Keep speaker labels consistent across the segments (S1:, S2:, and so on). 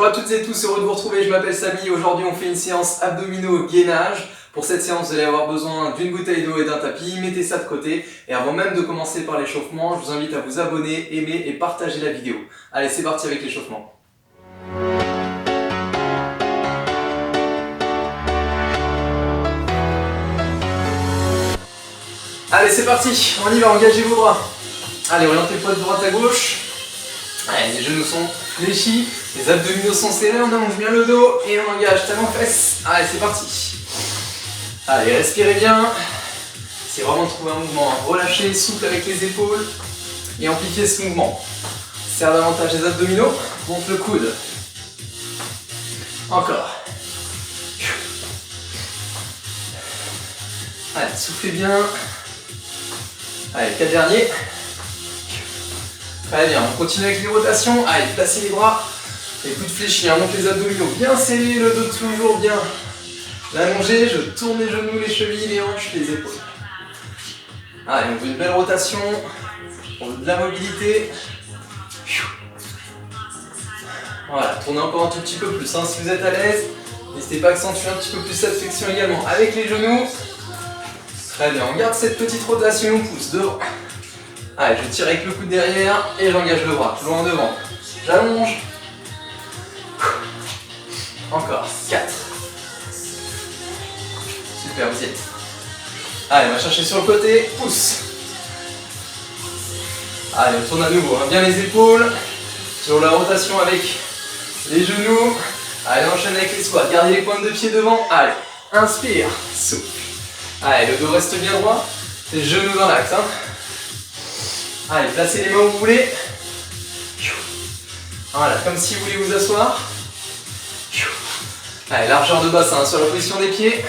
S1: à toutes et tous, heureux de vous retrouver, je m'appelle Samy. Aujourd'hui on fait une séance abdominaux gainage. Pour cette séance vous allez avoir besoin d'une bouteille d'eau et d'un tapis, mettez ça de côté. Et avant même de commencer par l'échauffement, je vous invite à vous abonner, aimer et partager la vidéo. Allez, c'est parti avec l'échauffement. Allez, c'est parti, on y va, engagez vos bras. Allez, orientez le poids de droite à gauche. Allez, les genoux sont fléchis, les abdominaux sont serrés, on allonge bien le dos et on engage talons fesses. Allez, c'est parti. Allez, respirez bien. C'est vraiment de trouver un mouvement relâché, souple avec les épaules et amplifiez ce mouvement. Serre davantage les abdominaux, monte le coude. Encore. Allez, soufflez bien. Allez, 4 derniers. Très bien, on continue avec les rotations. Allez, placez les bras, les coudes fléchis, monte les abdominaux, bien serrés, le dos toujours bien allongé. Je tourne les genoux, les chevilles, les hanches, les épaules. Allez, on veut une belle rotation, on veut de la mobilité. Voilà, tournez encore un tout petit peu plus, hein, si vous êtes à l'aise. N'hésitez pas à accentuer un petit peu plus cette flexion également avec les genoux. Très bien, on garde cette petite rotation, on pousse devant. Allez, je tire avec le coude derrière et j'engage le bras, loin devant. J'allonge. Encore, 4. Super, vous y êtes. Allez, on va chercher sur le côté, pousse. Allez, on tourne à nouveau, hein, bien les épaules. Sur la rotation avec les genoux. Allez, on enchaîne avec les squats, gardez les pointes de pied devant. Allez, inspire, souffle. Allez, le dos reste bien droit, les genoux dans l'axe. Hein. Allez, placez les mains où vous voulez. Voilà, comme si vous voulez vous asseoir. Allez, largeur de bassin sur la position des pieds.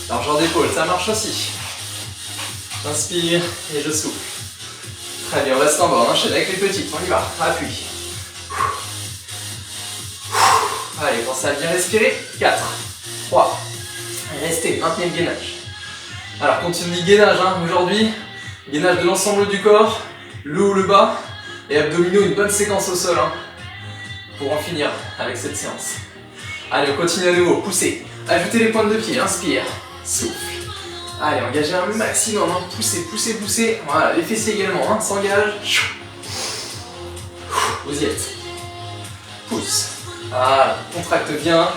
S1: Largeur d'épaule, ça marche aussi. J'inspire et je souffle. Très bien, on reste en bas, on enchaîne avec les petites, on y va, appui. Allez, pensez à bien respirer. 4, 3, restez, maintenez le gainage. Alors, quand on dit gainage aujourd'hui, gainage de l'ensemble du corps, le haut, le bas, et abdominaux, une bonne séquence au sol, hein, pour en finir avec cette séance. Allez, on continue à nouveau, poussez, ajoutez les pointes de pied, inspire, souffle. Allez, engagez un maximum, hein, poussez, poussez, poussez, voilà, les fessiers également, hein, s'engagent. Vous y êtes. Pousse. Voilà, contracte bien.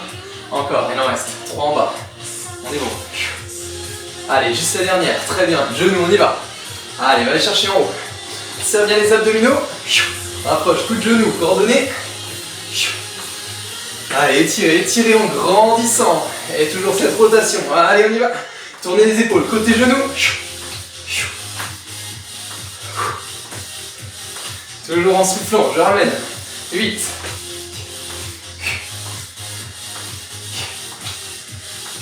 S1: Encore, il en reste 3 en bas. On est bon. Allez, juste la dernière, très bien, genoux, on y va. Allez, on va aller chercher en haut. Serre bien les abdominaux. Rapproche, coup de genou, coordonnées. Allez, étirez, étirez en grandissant. Et toujours cette rotation. Allez, on y va. Tournez les épaules, côté genoux. Toujours en soufflant, je ramène. 8.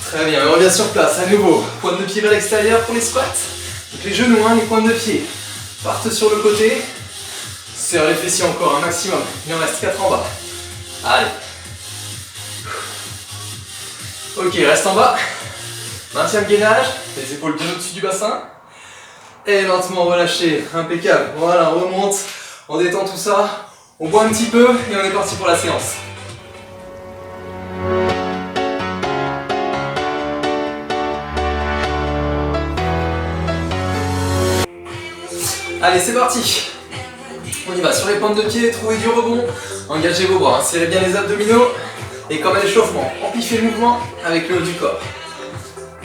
S1: Très bien, on revient sur place, à nouveau. Pointe de pied vers l'extérieur pour les squats. Donc les genoux, hein, les pointes de pied partent sur le côté. Serre les fessiers encore un maximum. Il en reste 4 en bas. Allez. Ok, reste en bas. Maintien le gainage. Les épaules bien au-dessus du bassin. Et lentement relâcher. Impeccable. Voilà, on remonte. On détend tout ça. On boit un petit peu et on est parti pour la séance. Allez, c'est parti. On y va, sur les pointes de pied, trouvez du rebond, engagez vos bras, hein, serrez bien les abdominaux, et comme à l'échauffement, amplifiez le mouvement avec le haut du corps.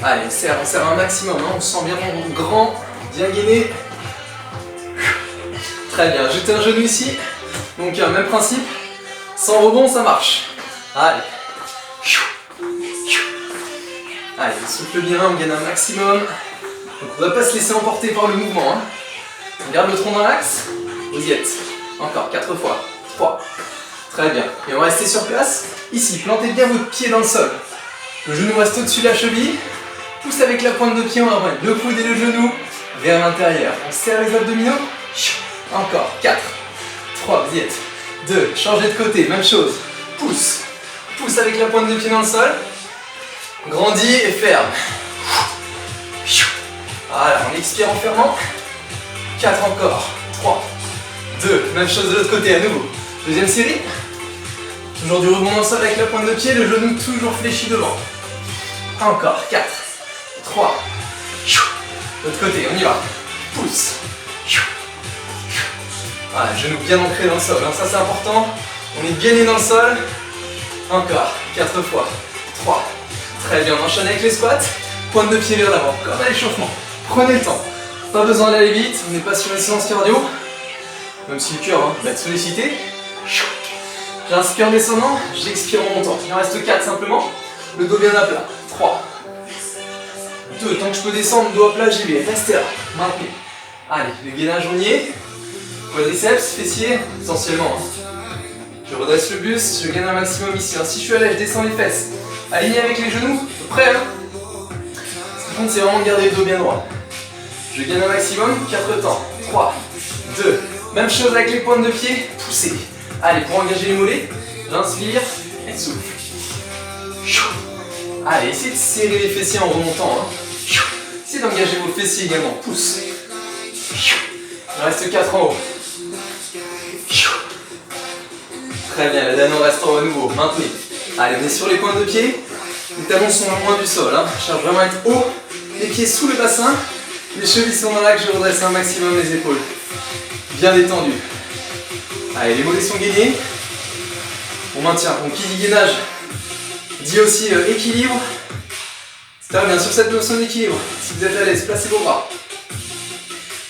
S1: Allez, on serre un maximum, hein, on se sent bien grand, bien gainé. Très bien, jetez un genou ici, donc même principe, sans rebond ça marche. Allez. Allez, on souffle bien, on gagne un maximum. Donc on ne va pas se laisser emporter par le mouvement. Hein. On garde le tronc dans l'axe, vous y êtes. Encore 4 fois. 3. Très bien. Et on va rester sur place. Ici, plantez bien votre pied dans le sol. Le genou reste au-dessus de la cheville. Pousse avec la pointe de pied, on ramène le coude et le genou vers l'intérieur. On serre les abdominaux. Encore 4. 3, vous y êtes. 2, changez de côté, même chose. Pousse. Pousse avec la pointe de pied dans le sol. Grandis et ferme. Voilà, on expire en fermant. 4 encore. 3, 2, même chose de l'autre côté à nouveau. Deuxième série. Toujours du rebond dans le sol avec la pointe de pied, le genou toujours fléchi devant. Encore, 4, 3, l'autre côté, on y va. Pousse. Voilà, genou bien ancré dans le sol, ça c'est important. On est bien né dans le sol. Encore, 4 fois. 3. Très bien, on enchaîne avec les squats. Pointe de pied vers l'avant, comme à l'échauffement. Prenez le temps. Pas besoin d'aller vite, on n'est pas sur une séance cardio. Même si le cœur va être sollicité. J'inspire en descendant, j'expire en montant. Il en reste 4 simplement. Le dos bien à plat. 3. 2. Tant que je peux descendre, dos à plat, j'y vais. Restez là. Maintenez. Allez, le gainage journier. Quadriceps, fessiers, essentiellement. Je redresse le buste, je gagne un maximum ici. Alors, si je suis à l'aise, je descends les fesses. Aligné avec les genoux, prêt hein. Ce qui compte, c'est vraiment de garder le dos bien droit. Je gagne un maximum, 4 temps. 3, 2, même chose avec les pointes de pied, poussez. Allez, pour engager les mollets, j'inspire et souffle. Allez, essayez de serrer les fessiers en remontant. Essayez d'engager vos fessiers également, pousse. Il reste 4 en haut. Très bien, la dernière reste en haut à nouveau, maintenez. Allez, on est sur les pointes de pied. Les talons sont loin du sol. Je cherche vraiment à être haut, les pieds sous le bassin. Les chevilles sont dans l'axe, je redresse un maximum les épaules. Bien détendu. Allez, les mollets sont gainés. On maintient. Donc qui dit gainage dit aussi équilibre. C'est bien sur cette notion d'équilibre. Si vous êtes à l'aise, placez vos bras.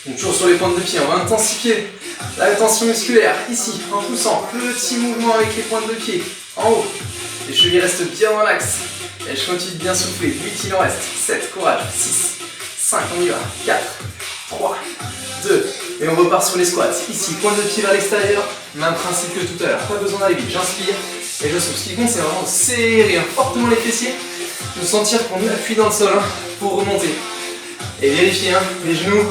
S1: Donc toujours sur les pointes de pied, on va intensifier la tension musculaire. Ici, en poussant, petit mouvement avec les pointes de pied. En haut. Les chevilles restent bien dans l'axe. Et je continue de bien souffler. 8, il en reste. 7, courage. 6, 5, on y va. 4, 3, 2. Et on repart sur les squats. Ici, pointe de pied vers l'extérieur. Même principe que tout à l'heure. Pas besoin d'aller vite. J'inspire et je souffle. Ce qui compte, c'est vraiment de serrer fortement les fessiers. De sentir qu'on appuie dans le sol pour remonter. Et vérifiez les genoux.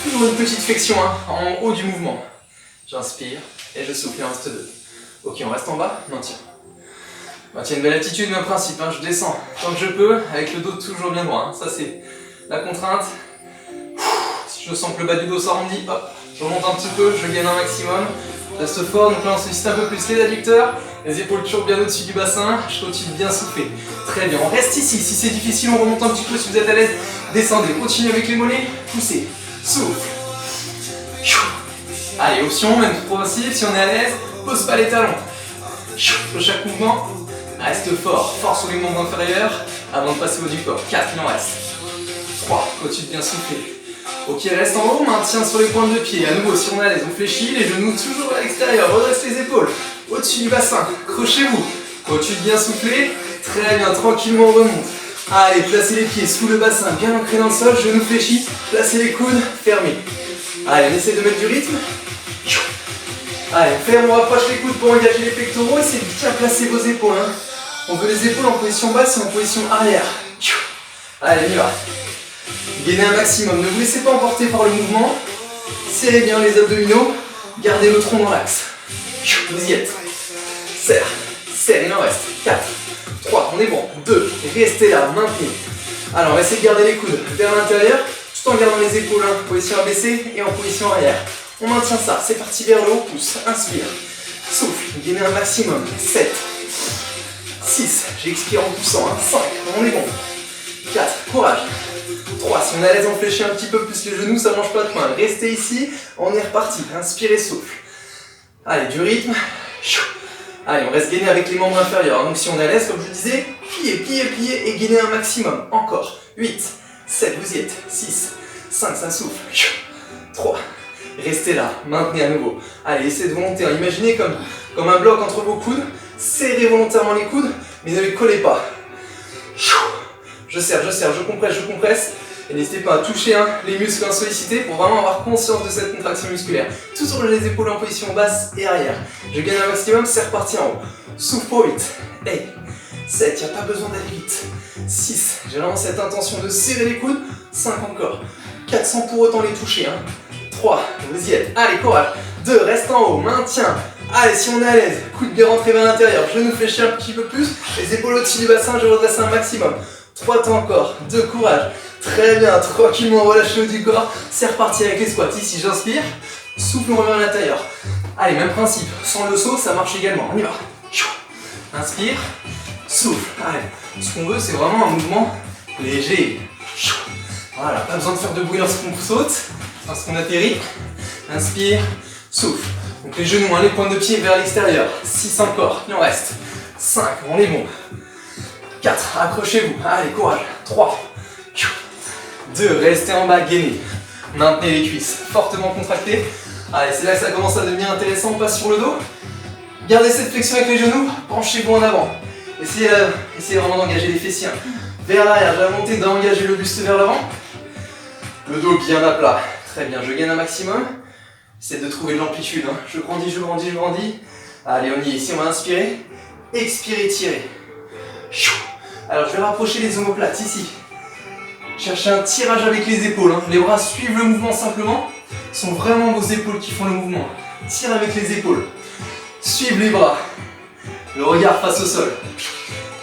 S1: Toujours une petite flexion en haut du mouvement. J'inspire et je souffle. Il en reste 2. Ok, on reste en bas. Maintien. Maintien une belle attitude, même principe. Je descends tant que je peux avec le dos toujours bien droit. Ça, c'est la contrainte. Si je sens que le bas du dos s'arrondit, hop, je remonte un petit peu, je gagne un maximum. Je reste fort, donc là on sollicite un peu plus les adducteurs, les épaules toujours bien au-dessus du bassin, je continue de bien souffler. Très bien, on reste ici, si c'est difficile on remonte un petit peu, si vous êtes à l'aise, descendez, continuez avec les mollets, poussez, souffle. Allez, option, même progressive, si on est à l'aise, pose pas les talons. Sur chaque mouvement, reste fort, fort sur les membres inférieurs, avant de passer au du corps. 4, il en reste. 3, continue de bien souffler. Ok, reste en haut, maintien sur les pointes de pied. À nouveau, si on est à l'aise, on fléchit, les genoux toujours à l'extérieur, redresse les épaules, au-dessus du bassin, crochez-vous, continue de bien souffler, très bien, tranquillement on remonte. Allez, placez les pieds sous le bassin, bien ancré dans le sol, genoux fléchis, placez les coudes, fermez. Allez, on essaie de mettre du rythme. Allez, on ferme, on rapproche les coudes pour engager les pectoraux, essayez de bien placer vos épaules. On veut les épaules en position basse et en position arrière. Allez, on y va. Gainez un maximum, ne vous laissez pas emporter par le mouvement. Serrez bien les abdominaux, gardez le tronc dans l'axe. Vous y êtes. Serre, serre, il en reste. 4, 3, on est bon. 2, restez là, maintenez. Alors, on va essayer de garder les coudes vers l'intérieur, tout en gardant les épaules en position abaissée et en position arrière. On maintient ça, c'est parti vers le haut, pousse, inspire. Souffle, gainez un maximum. 7, 6, j'expire en poussant. 5, on est bon. 4, courage. 3, si on est à l'aise, on fléchit un petit peu plus les genoux, ça ne mange pas de pain. Restez ici, on est reparti. Inspirez, souffle. Allez, du rythme. Allez, on reste gainé avec les membres inférieurs. Donc si on est à l'aise, comme je disais, pliez, pliez, pliez et gainez un maximum. Encore. 8, 7, vous y êtes. 6, 5, ça souffle. 3, restez là, maintenez à nouveau. Allez, essayez de volontaire. Imaginez comme un bloc entre vos coudes. Serrez volontairement les coudes, mais ne les collez pas. Je serre, je compresse. Et n'hésitez pas à toucher les muscles sollicités pour vraiment avoir conscience de cette contraction musculaire. Toujours les épaules en position basse et arrière. Je gagne un maximum, c'est reparti en haut. Souffle pour 8. Hey. 7, il n'y a pas besoin d'aller vite. 6, j'ai vraiment cette intention de serrer les coudes. 5 encore. 4 sans pour autant les toucher. 3, vous y êtes. Allez, courage. 2, reste en haut, maintien. Allez, si on est à l'aise, coude bien rentré vers l'intérieur. Genou fléchis un petit peu plus. Les épaules au-dessus du bassin, je redresse un maximum. 3 temps encore. 2, courage. Très bien, tranquillement relâchez le haut du corps. C'est reparti avec les squats. Ici, j'inspire. Souffle, on revient à l'intérieur. Allez, même principe. Sans le saut, ça marche également. On y va. Inspire, souffle. Allez, ce qu'on veut, c'est vraiment un mouvement léger. Voilà, pas besoin de faire de bruit lorsqu'on saute, lorsqu'on atterrit. Inspire, souffle. Donc les genoux, les pointes de pied vers l'extérieur. 6 encore, il en reste. 5, on est bon. 4, accrochez-vous. Allez, courage. 3, 2, restez en bas, gainez. Maintenez les cuisses fortement contractées. Allez, c'est là que ça commence à devenir intéressant, on passe sur le dos. Gardez cette flexion avec les genoux, penchez-vous en avant. Essayez vraiment d'engager les fessiers vers l'arrière, de la montée, d'engager le buste vers l'avant. Le dos bien à plat. Très bien, je gagne un maximum. Essayez de trouver de l'amplitude. Je grandis, je grandis, je grandis. Allez, on y est. Ici, on va inspirer. Expirer, tirer. Alors, je vais rapprocher les omoplates ici. Cherchez un tirage avec les épaules. Les bras suivent le mouvement simplement. Ce sont vraiment vos épaules qui font le mouvement. Tire avec les épaules. Suivez les bras. Le regard face au sol.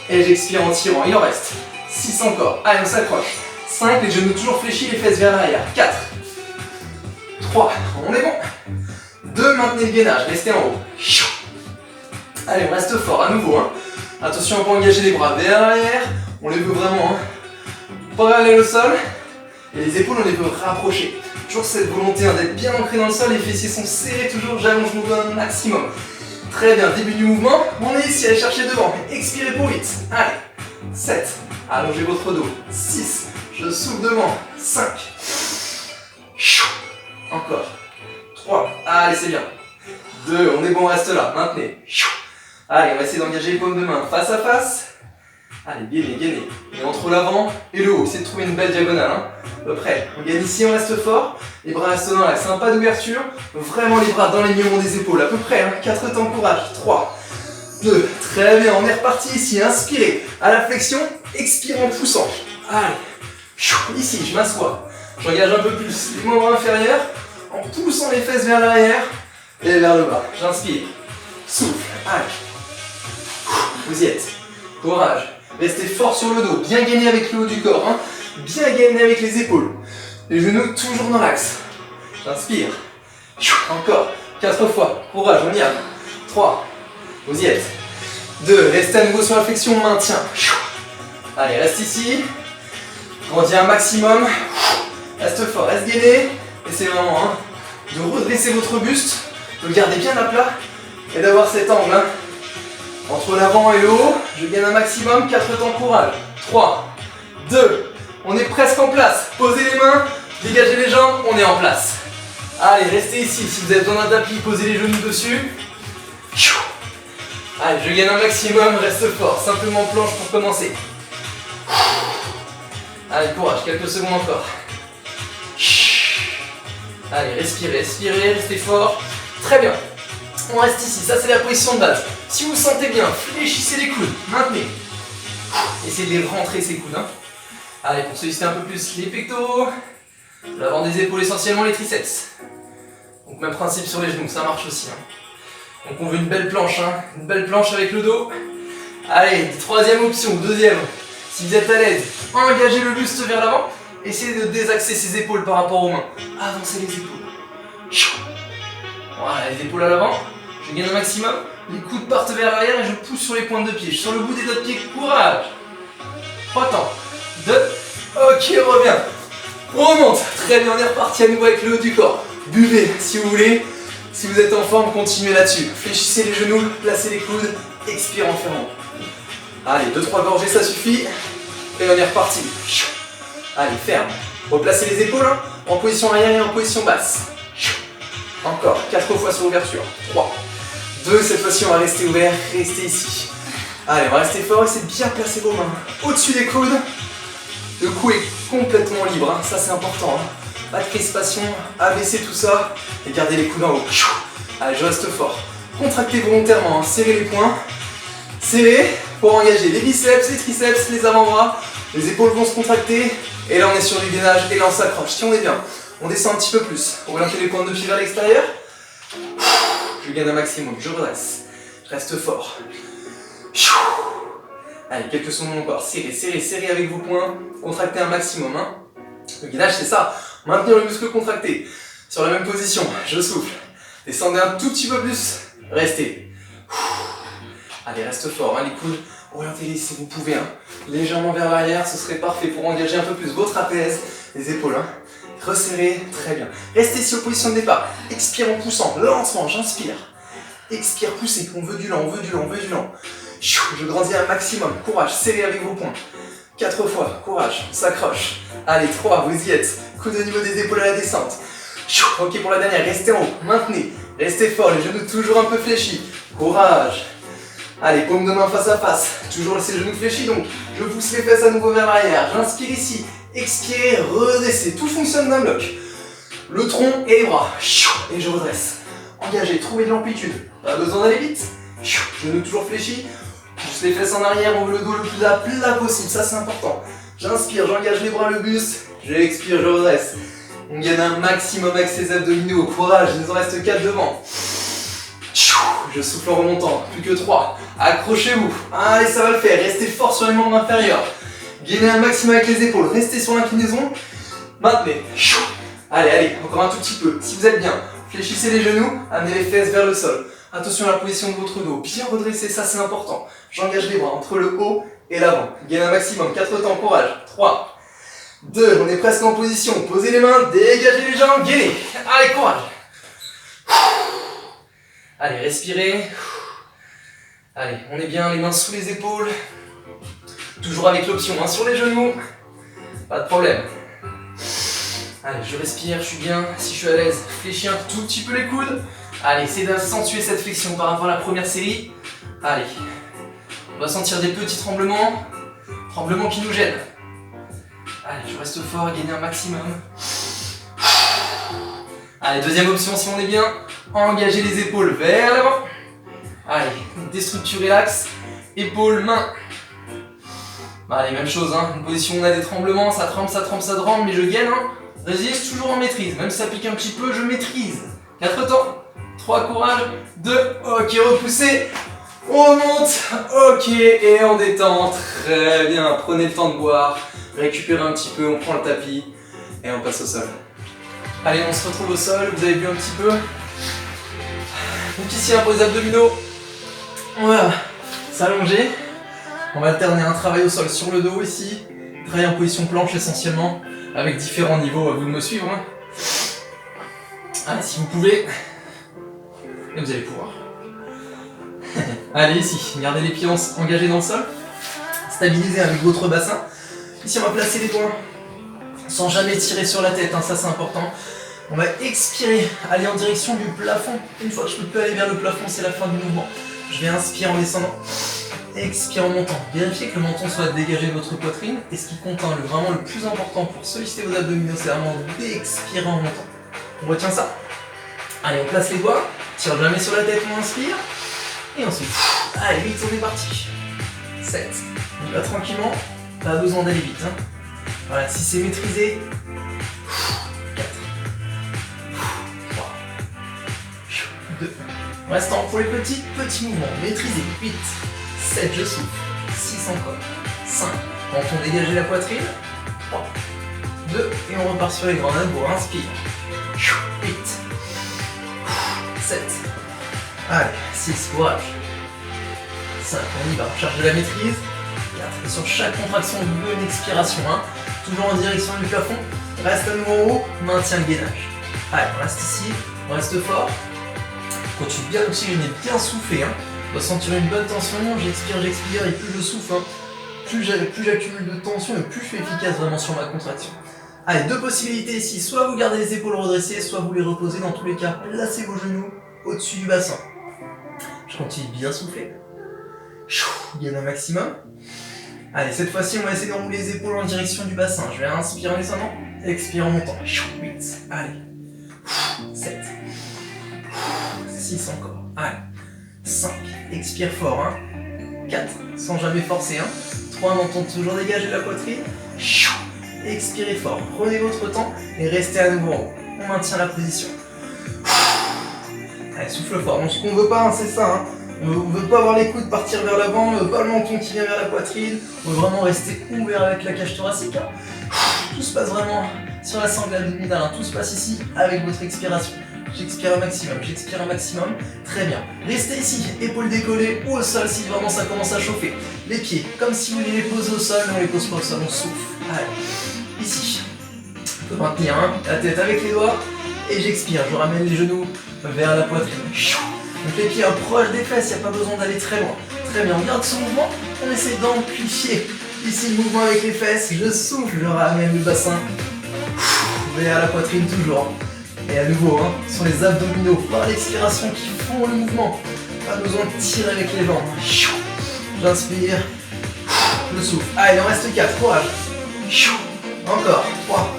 S1: Et j'expire en tirant. Il en reste. 6 encore. Allez, on s'accroche. 5, les genoux toujours fléchis, les fesses vers l'arrière. 4. 3, on est bon. 2, maintenez le gainage, restez en haut. Allez, on reste fort à nouveau. Attention, on peut engager les bras vers l'arrière. On les veut vraiment. Parallèle au sol. Et les épaules, on les veut rapprocher. Toujours cette volonté d'être bien ancré dans le sol. Les fessiers sont serrés toujours. J'allonge mon dos un maximum. Très bien, début du mouvement. On est ici, allez chercher devant. Expirez pour 8. Allez. 7. Allongez votre dos. 6. Je souffle devant. 5. Encore. 3. Allez, c'est bien. 2. On est bon, on reste là. Maintenez. Allez, on va essayer d'engager les paumes de main face à face. Allez, gainez, gainez. Et entre l'avant et le haut. Essayez de trouver une belle diagonale. À peu près. On gagne ici, on reste fort. Les bras restent dans l'axe. Pas d'ouverture. Vraiment les bras dans les lignons des épaules. À peu près. 4 temps, courage. 3. 2. Très bien. On est reparti ici. Inspirez. À la flexion. Expirez en poussant. Allez. Ici, je m'assois. J'engage un peu plus les membres inférieurs en poussant les fesses vers l'arrière et vers le bas. J'inspire. Souffle. Allez. Vous y êtes. Courage. Restez fort sur le dos. Bien gainé avec le haut du corps. Bien gainé avec les épaules. Les genoux toujours dans l'axe. J'inspire. Encore. 4 fois. Courage, on y a. 3. Vous y êtes. 2. Restez à nouveau sur la flexion. Maintien. Allez, reste ici. Grandis un maximum. Reste fort, reste gainé. Essayez vraiment de redresser votre buste, de le garder bien à plat et d'avoir cet angle. Entre l'avant et le haut, je gagne un maximum. 4 temps, courage. 3, 2, on est presque en place. Posez les mains, dégagez les jambes, on est en place. Allez, restez ici. Si vous avez besoin d'un tapis, posez les genoux dessus. Allez, je gagne un maximum, reste fort. Simplement planche pour commencer. Allez, courage, quelques secondes encore. Allez, respirez, respirez, restez fort. Très bien. On reste ici, ça c'est la position de base. Si vous vous sentez bien, fléchissez les coudes, maintenez. Essayez de les rentrer ces coudes. Allez, pour solliciter un peu plus les pectoraux, l'avant des épaules essentiellement les triceps. Donc même principe sur les genoux, ça marche aussi. Donc on veut une belle planche, une belle planche avec le dos. Allez, troisième option, deuxième. Si vous êtes à l'aise, engagez le buste vers l'avant. Essayez de désaxer ses épaules par rapport aux mains. Avancez les épaules. Voilà, les épaules à l'avant. Je gagne un maximum. Les coudes partent vers l'arrière et je pousse sur les pointes de pied. Je suis sur le bout des doigts de pied. Courage. 3 temps. 2. Ok, reviens. On remonte. Très bien, on est reparti à nouveau avec le haut du corps. Buvez si vous voulez. Si vous êtes en forme, continuez là-dessus. Fléchissez les genoux, placez les coudes. Expire en fermant. Allez, 2-3 gorgées, ça suffit. Et on est reparti. Allez, ferme. Replacez les épaules en position arrière et en position basse. Encore, 4 fois sur l'ouverture. 3, 2, cette fois-ci on va rester ouvert, restez ici. Allez, on va rester fort, essayez de bien placer vos mains au-dessus des coudes. Le cou est complètement libre, ça c'est important. Pas de crispation, abaissez tout ça et gardez les coudes en haut. Allez, je reste fort. Contractez volontairement, serrez les poings. Serrez pour engager les biceps, les triceps, les avant-bras. Les épaules vont se contracter. Et là on est sur du gainage et là on s'accroche. Si on est bien, on descend un petit peu plus. Orientez les pointes de pied vers l'extérieur. Je gagne un maximum, je redresse. Je reste fort. Allez, quelques secondes encore. Serrez, serrez, serrez avec vos poings. Contractez un maximum. Le gainage c'est ça. Maintenir le muscle contracté. Sur la même position, je souffle. Descendez un tout petit peu plus. Restez. Allez, reste fort, hein, les coudes, orientez-les si vous pouvez. Hein. Légèrement vers l'arrière, ce serait parfait pour engager un peu plus vos trapèzes, les épaules. Hein. Resserrez, très bien. Restez ici en position de départ. Expire en poussant, lentement, j'inspire. Expire, poussez, on veut du lent, on veut du lent, on veut du lent. Je grandis un maximum, courage, serrez avec vos poings. 4 fois, courage, on s'accroche. Allez, 3, vous y êtes. Coude au niveau des épaules à la descente. Ok pour la dernière, restez en haut, maintenez. Restez fort, les genoux toujours un peu fléchis. Courage. Allez, paume de main face à face. Toujours ces genoux fléchis, donc je pousse les fesses à nouveau vers l'arrière. J'inspire ici. Expirez, redressez. Tout fonctionne d'un bloc. Le tronc et les bras. Et je redresse. Engagez, trouvez de l'amplitude. Pas besoin d'aller vite. Genoux toujours fléchis. Pousse les fesses en arrière, on veut le dos le plus à plat possible. Ça, c'est important. J'inspire, j'engage les bras, le buste. J'expire, je redresse. On gagne un maximum avec ses abdominaux. Courage, il nous en reste 4 devant. Je souffle en remontant. Plus que 3. Accrochez-vous. Allez, ça va le faire. Restez fort sur les membres inférieurs. Gainez un maximum avec les épaules. Restez sur l'inclinaison. Maintenez. Allez, allez, encore un tout petit peu. Si vous êtes bien, fléchissez les genoux. Amenez les fesses vers le sol. Attention à la position de votre dos. Bien redressé, ça c'est important. J'engage les bras entre le haut et l'avant. Gainez un maximum. 4 temps, courage. 3. 2, on est presque en position. Posez les mains, dégagez les jambes, gainez. Allez, courage. Allez, respirez. Allez, on est bien, les mains sous les épaules. Toujours avec l'option, hein, sur les genoux. Pas de problème. Allez, je respire, je suis bien. Si je suis à l'aise, fléchis un tout petit peu les coudes. Allez, essayez d'accentuer cette flexion par rapport à la première série. Allez. On va sentir des petits tremblements. Tremblements qui nous gênent. Allez, je reste fort, gagnez un maximum. Allez, deuxième option si on est bien. Engagez les épaules vers l'avant. Allez, déstructurez l'axe. Épaules, mains. Allez, même chose, hein. Une position où on a des tremblements, ça tremble, ça tremble, ça tremble, mais je gagne, hein. Résiste toujours en maîtrise. Même si ça pique un petit peu, je maîtrise. 4 temps. 3, courage. 2, ok, repoussez. On monte, ok, et on détend. Très bien, prenez le temps de boire. Récupérez un petit peu, on prend le tapis et on passe au sol. Allez, on se retrouve au sol, vous avez vu un petit peu. Donc ici, pour les abdominaux, on va s'allonger. On va alterner un travail au sol sur le dos ici. Travail en position planche essentiellement, avec différents niveaux, à vous de me suivre. Hein. Allez, si vous pouvez, et vous allez pouvoir. Allez, ici, gardez les pieds engagés dans le sol. Stabilisez avec votre bassin. Ici, on va placer les doigts sans jamais tirer sur la tête, hein, ça c'est important. On va expirer, aller en direction du plafond. Une fois que je ne peux plus aller vers le plafond, c'est la fin du mouvement. Je vais inspirer en descendant, expire en montant. Vérifiez que le menton soit dégagé de votre poitrine. Et ce qui compte, hein, vraiment le plus important pour solliciter vos abdominaux, c'est vraiment d'expirer en montant. On retient ça. Allez, on place les doigts, tire jamais sur la tête, on inspire. Et ensuite, allez, 8, on est parti. 7, on y va tranquillement, pas besoin d'aller vite. Hein. Voilà, si c'est maîtrisé, 4, 3, 2, restant pour les petits mouvements, maîtrisé, 8, 7, je souffle, 6 encore, 5, menton dégagé la poitrine, 3, 2, et on repart sur les grands abdos, inspire, 8, 7, allez, 6, courage, 5, on y va, on cherche de la maîtrise, 4, et sur chaque contraction, vous voulez une expiration, hein. Toujours en direction du plafond, reste à nouveau en haut, maintient le gainage. Allez, on reste ici, on reste fort, continue bien d'oxygéner, bien souffler, hein. On doit sentir une bonne tension, j'expire, et plus je souffle, hein, plus j'accumule de tension et plus je suis efficace vraiment sur ma contraction. Allez, deux possibilités ici, soit vous gardez les épaules redressées, soit vous les reposez, dans tous les cas, placez vos genoux au-dessus du bassin. Je continue de bien souffler, gagne un maximum. Allez, cette fois-ci, on va essayer d'enrouler les épaules en direction du bassin. Je vais inspirer en descendant, expire en montant. 8, allez. 7. 6 encore. Allez. 5, expire fort. Hein. 4, sans jamais forcer. Hein. 3, menton toujours dégagé de la poitrine. Expirez fort. Prenez votre temps et restez à nouveau en haut. On maintient la position. Allez, souffle fort. Donc, ce qu'on veut pas, hein, c'est ça. Hein. On ne veut pas avoir les coudes partir vers l'avant, on ne veut pas le menton qui vient vers la poitrine, on veut vraiment rester ouvert avec la cage thoracique. Hein. Tout se passe vraiment sur la sangle abdominale, hein. Tout se passe ici avec votre expiration. j'expire un maximum, j'expire un maximum. Très bien. Restez ici, épaules décollées ou au sol si vraiment ça commence à chauffer. Les pieds, comme si vous vouliez les poser au sol, mais on les pose pas au sol, on souffle. Allez, ici. On peut maintenir la tête avec les doigts et j'expire. Je ramène les genoux vers la poitrine. Donc les pieds proches des fesses, il n'y a pas besoin d'aller très loin. Très bien, on garde ce mouvement, on essaie d'amplifier. Ici le mouvement avec les fesses, je souffle, je ramène le bassin vers la poitrine toujours. Et à nouveau, ce sont les abdominaux par l'expiration qui font le mouvement. Pas besoin de tirer avec les jambes. J'inspire, je souffle. Allez, il en reste 4, courage. Encore, 3.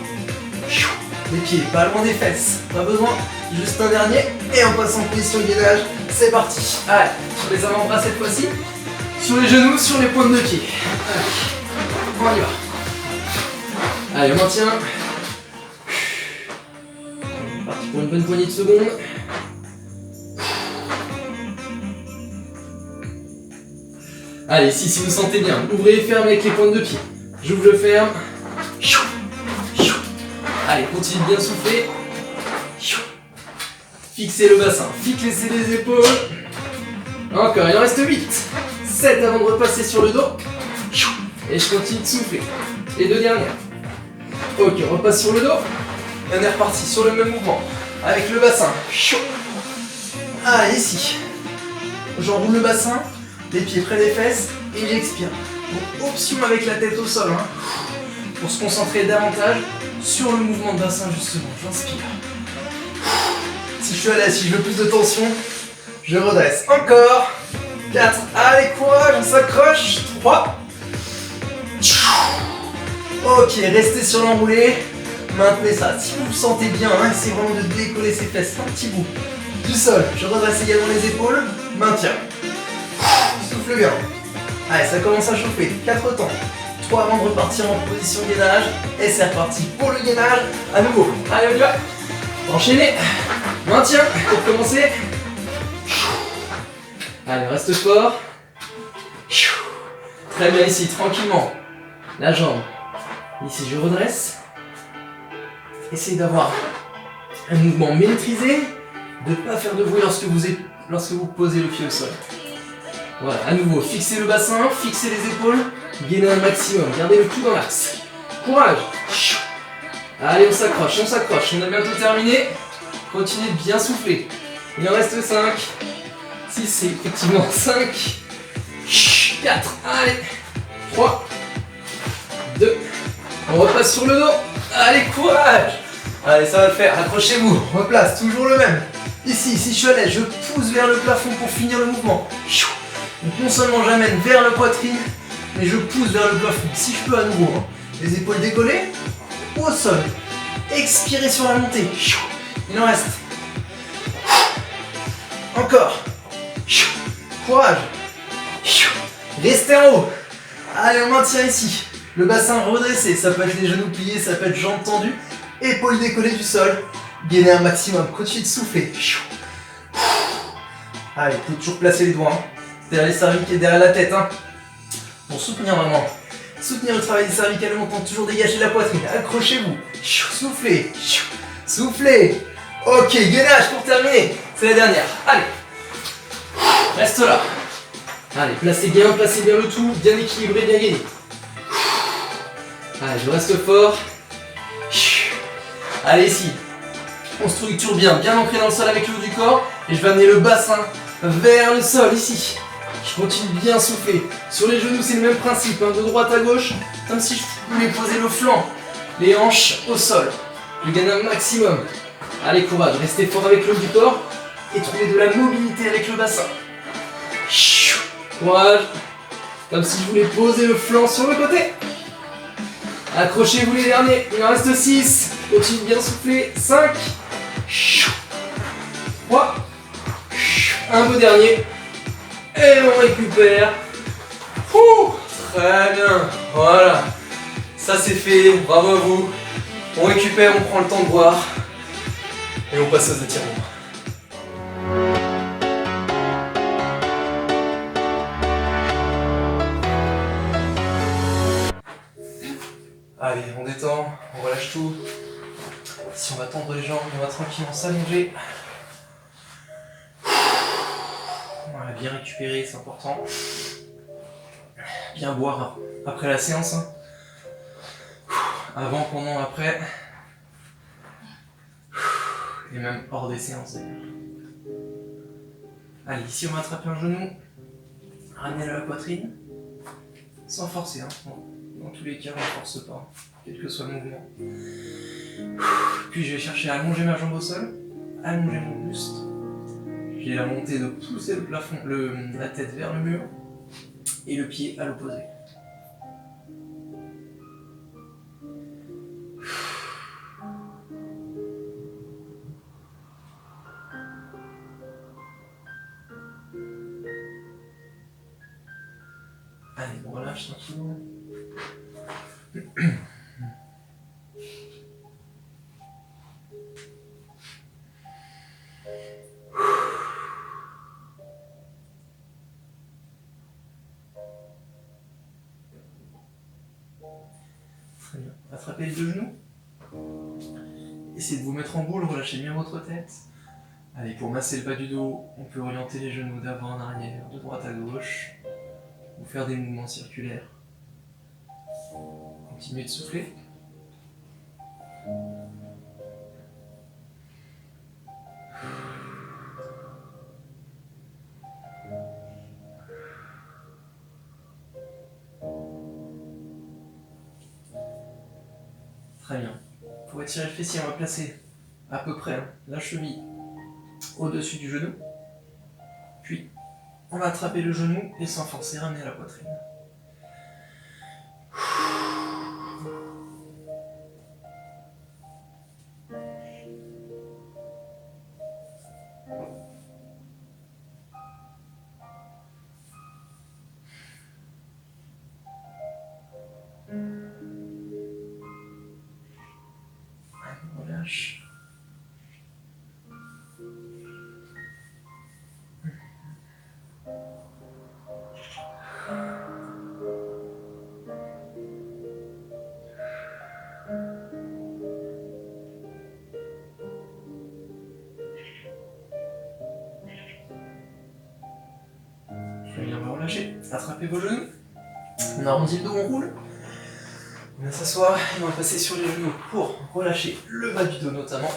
S1: Les pieds, pas loin des fesses, pas besoin. Juste un dernier, et on passe en position de gainage. C'est parti. Allez, sur les avant-bras cette fois-ci. Sur les genoux, sur les pointes de pied. Allez, on y va. Allez, on maintient. Parti pour une bonne poignée de secondes. Allez, ici, si vous sentez bien, ouvrez et fermez avec les pointes de pied. J'ouvre, je ferme. Allez, continuez de bien souffler. Fixez le bassin, fixez les épaules. Encore, il en reste 8. 7 avant de repasser sur le dos. Et je continue de souffler. Les 2 dernières. Ok, on repasse sur le dos. Et on est reparti sur le même mouvement. Avec le bassin. Allez, ici. J'enroule le bassin, les pieds près des fesses et j'expire. Donc, option avec la tête au sol. Pour se concentrer davantage sur le mouvement de bassin, justement. J'inspire. Si je suis à l'aise, si je veux plus de tension, je redresse. Encore. 4. Allez, courage, on s'accroche. 3. Ok, restez sur l'enroulé. Maintenez ça. Si vous le sentez bien, essayez vraiment de décoller ses fesses. Un petit bout du sol. Je redresse également les épaules. Maintien. Souffle bien. Allez, ça commence à chauffer. 4 temps. 3 avant de repartir en position gainage. Et c'est reparti pour le gainage. À nouveau. Allez, on y va. Enchaînez. Maintien pour commencer. Allez, reste fort. Très bien ici, tranquillement. La jambe. Ici, je redresse. Essayez d'avoir un mouvement maîtrisé, de ne pas faire de bruit lorsque vous posez le pied au sol. Voilà, à nouveau, fixez le bassin, fixez les épaules, gainez un maximum, gardez le tout dans l'axe. Courage. Allez, on s'accroche, on a bientôt terminé. Continuez de bien souffler. Il en reste 5. 6, c'est effectivement 5. 4, allez. 3. 2. On repasse sur le dos. Allez, courage. Allez, ça va le faire, accrochez-vous. Replace, toujours le même. Ici, si je suis à l'aise, je pousse vers le plafond pour finir le mouvement. Donc non seulement j'amène vers la poitrine, mais je pousse vers le plafond. Si je peux à nouveau, les épaules décollées ou au sol. Expirez sur la montée. Il en reste. Encore. Courage. Restez en haut. Allez, on maintient ici. Le bassin redressé, ça peut être les genoux pliés, ça peut être jambes tendues. Épaules décollées du sol. Gainez un maximum. Continuez de souffler. Allez, vous pouvez toujours placer les doigts derrière les cervicales et derrière la tête. Pour soutenir vraiment. Soutenir le travail des cervicales en montant, toujours dégager la poitrine. Accrochez-vous. Soufflez. Soufflez. Ok, gainage pour terminer. C'est la dernière. Allez. Reste là. Allez, placez bien le tout. Bien équilibré, bien gainé. Allez, je reste fort. Allez, ici. On structure bien ancré dans le sol avec le haut du corps. Et je vais amener le bassin vers le sol, ici. Je continue de bien souffler. Sur les genoux, c'est le même principe. De droite à gauche, comme si je voulais poser le flanc. Les hanches au sol. Je gagne un maximum. Allez, courage. Restez fort avec le haut du corps. Et trouvez de la mobilité avec le bassin. Courage. Comme si je voulais poser le flanc sur le côté. Accrochez-vous les derniers. Il en reste 6. Continue de bien souffler. 5. 3. Un beau dernier. Et on récupère. Très bien. Voilà. Ça c'est fait. Bravo à vous. On récupère, on prend le temps de boire. Et on passe aux étirements. Allez, on détend, on relâche tout. Si on va tendre les jambes, on va tranquillement s'allonger. bien récupérer, c'est important. Bien boire après la séance. Hein. Avant, pendant, après. Et même hors des séances d'ailleurs. Allez, ici on va attraper un genou. Ramener à la poitrine. Sans forcer. Hein. Bon, dans tous les cas, on ne force pas. Quel que soit le mouvement. Puis je vais chercher à allonger ma jambe au sol. Allonger mon buste. J'ai la montée de pousser le plafond, la tête vers le mur. Et le pied à l'opposé. Allez, on relâche tranquillement. Très bien. Attrapez les deux genoux. Essayez de vous mettre en boule, relâchez bien votre tête. Allez, pour masser le bas du dos, on peut orienter les genoux d'avant en arrière, de droite à gauche, ou faire des mouvements circulaires. Continuez de souffler. Très bien. Pour étirer le fessier, on va placer à peu près la cheville au-dessus du genou. Puis, on va attraper le genou et sans forcer, ramener à la poitrine. On relâche. Très bien, on va relâcher. Attrapez vos genoux. On arrondit le dos, on roule. On va s'asseoir et on va passer sur les genoux pour relâcher le bas du dos notamment.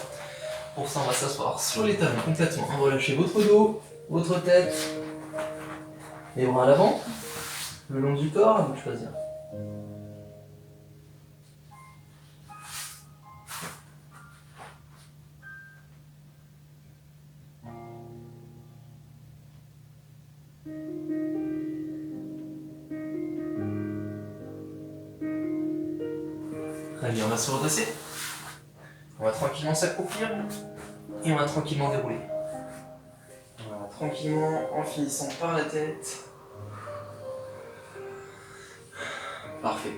S1: Pour ça, on va s'asseoir sur les talons complètement. On va relâcher votre dos, votre tête, les bras à l'avant, le long du corps, à vous de choisir. Très bien, on va se redresser. On va tranquillement s'accroupir et on va tranquillement dérouler. Voilà, tranquillement en finissant par la tête. Parfait.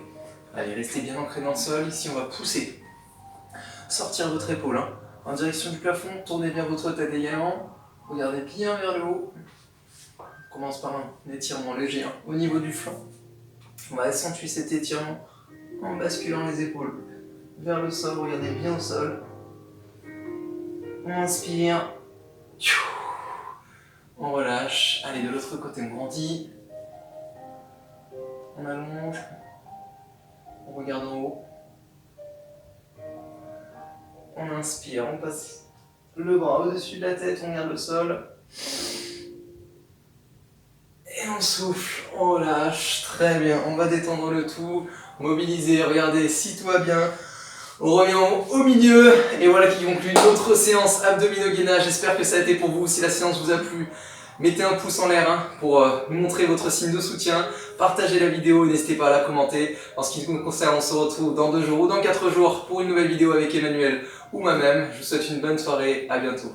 S1: Allez, restez bien ancré dans le sol. Ici, on va pousser. Sortir votre épaule en direction du plafond. Tournez bien votre tête également. Regardez bien vers le haut. On commence par un étirement léger au niveau du flanc. On va accentuer cet étirement en basculant les épaules vers le sol. Regardez bien au sol. On inspire. On relâche. Allez, de l'autre côté, on grandit. On allonge. On regarde en haut. On inspire. On passe le bras au-dessus de la tête. On garde le sol. Et on souffle. On relâche. Très bien. On va détendre le tout. Mobiliser. Regardez si tout va bien. On revient au milieu. Et voilà qui conclut notre séance abdominaux-gainage. J'espère que ça a été pour vous. Si la séance vous a plu, mettez un pouce en l'air pour nous montrer votre signe de soutien. Partagez la vidéo et n'hésitez pas à la commenter. En ce qui nous concerne, on se retrouve dans 2 jours ou dans 4 jours pour une nouvelle vidéo avec Emmanuel ou moi-même. Je vous souhaite une bonne soirée. À bientôt.